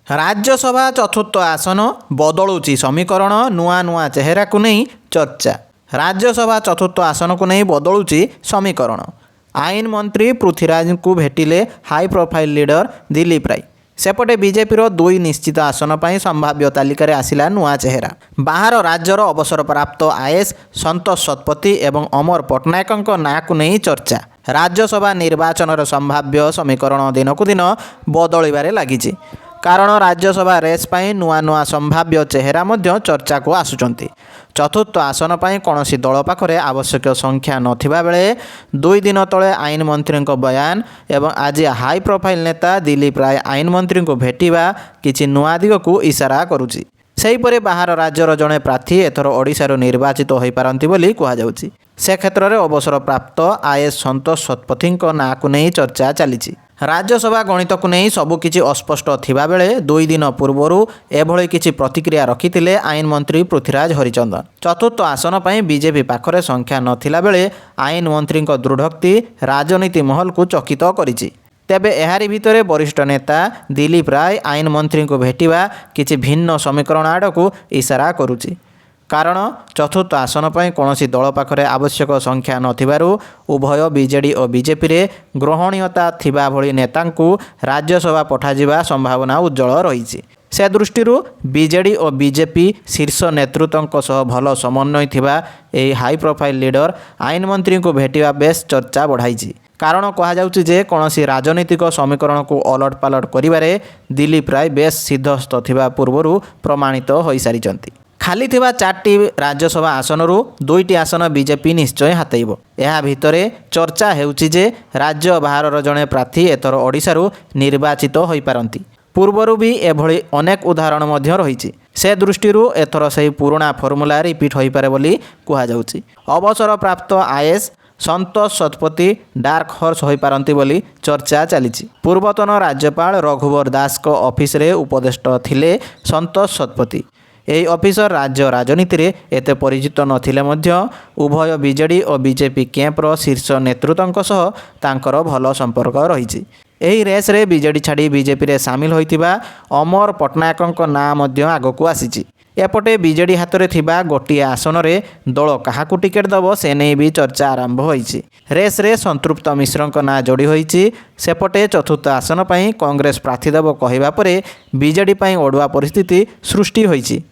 राज्यसभा चतुर्थ आसन बदलुची समीकरण नुआ नुआ चेहरा को नहीं चर्चा। राज्यसभा चतुर्थ आसन को नहीं बदलुची समीकरण। आईन मंत्री पृथ्वीराज को भेटिले हाई प्रोफाइल लीडर दिलीप राय। सेपटे बीजेपी दुई निश्चित आसन पर संभाव्य तालिकार आसिला नुआ चेहरा। बाहर राज्यर अवसरप्राप्त आईएएस संतोष शतपथी एवं अमर पट्टनायक नाँ को नहीं चर्चा। राज्यसभा निर्वाचन संभाव्य समीकरण दिनकू दिन बदलबार लगी। कारण राज्यसभा रेस पाई नुआ नुआ संभाव्य चेहरा मध्य चर्चा को आसुचंती। चतुर्थ आसन पाई कौनसी दल पाखरे आवश्यक संख्या नथिबा बेले दुई दिन तले आईन मंत्री बयान एवं आज हाई प्रोफाइल नेता दिलीप राय आईन मंत्री को भेटिबा किछि नुआ दिग को इशारा करुछि। सेहीपरि बाहर राज्यर जड़े प्रार्थी एथर ओडिशारू निर्वाचित हो पारंती बोली कहुछि। से क्षेत्र में अवसरप्राप्त आईएएस संतोष शतपथी नाँ को नहीं चर्चा चली। राज्यसभा गणित को नहीं सबकिछि अस्पष्ट थिबा बेले दुई दिन पूर्वरु एभଳି किछि प्रतिक्रिया रखिथिले आईन मंत्री पृथ्वीराज हरिचंदन। चतुर्थ आसन पर बीजेपी पाखरे संख्या नथिला बेले आईन मंत्री दृढ़ोक्ति राजनीति महल को चकित करिछि। तेबे एहारी भितरे वरिष्ठ नेता दिलीप राय आईन मंत्री को भेटिबा किछि भिन्न समीकरण आड़क इशारा करुछि। कारण चतुर्थ आसन पर कौनसी दल पाखरे आवश्यक संख्या नथिबारु उभय बीजेडी और बीजेपी रे ग्रहणीयता थिबा भली नेतांकु राज्यसभा पठाजिबा संभावना उज्जवल रही। से दृष्टि बीजेडी और बीजेपी शीर्ष नेतृत्व सह भल समन्वय थिबा एही हाई प्रोफाइल लीडर आईन मंत्री को भेटिबा बेस चर्चा बढ़ाई। कारण कहुछि जे कौनसी राजनीतिक समीकरण को अलट पालट करिबारे दिलीप राय बेस सिद्धस्थ थिबा पूर्वरु प्रमाणित हो सारिचंती। खाली थिबा 4टी राज्यसभा आसनरू 2टी आसन बीजेपी निश्चय हातेइबो। एहा भितरे चर्चा हेउछि जे राज्य बाहरर जड़े प्रार्थी एथर ओडिशारू निर्वाचित होई पारंती। पूर्वरू भी एभଳି अनेक उदाहरण मध्य रहिछि। से दृष्टिरू एथर सही पुराणा फर्मुला रिपीट होई पारे बोली कुहाଯାଉଛି। अवसर प्राप्त आईएएस संतोष शतपथी डार्क हॉर्स होई पारंती बोली चर्चा चलीछि। पूर्वतन राज्यपाल रघुवर दास को ऑफिस रे उपदेष्टा थिले संतोष शतपथी। यही ऑफिसर राज्य राजनीति रे एते परिचित नथिले मध्य उभय बीजेडी और बीजेपी कैंपर शीर्ष नेतृत्व सह तांकर भल संपर्क रही। एही रेस रे बीजेडी छाड़ी बीजेपी रे सामिल होइतिबा अमर पट्टनायक नाँ मध्य आगकू आसीछि। एपटे बीजेडी हाथ में थिबा गोटिए आसन रे दल काहाकू टिकेट दब से नहीं भी चर्चा आरंभ होइछि। रेस रे संतृप्त मिश्र नाँ जोड़ी होइछि। सेपटे चतुर्थ आसन पर कांग्रेस प्रार्थी दब कहवा पर बीजेडी अड़ुआ परिस्थिति सृष्टि होइछि।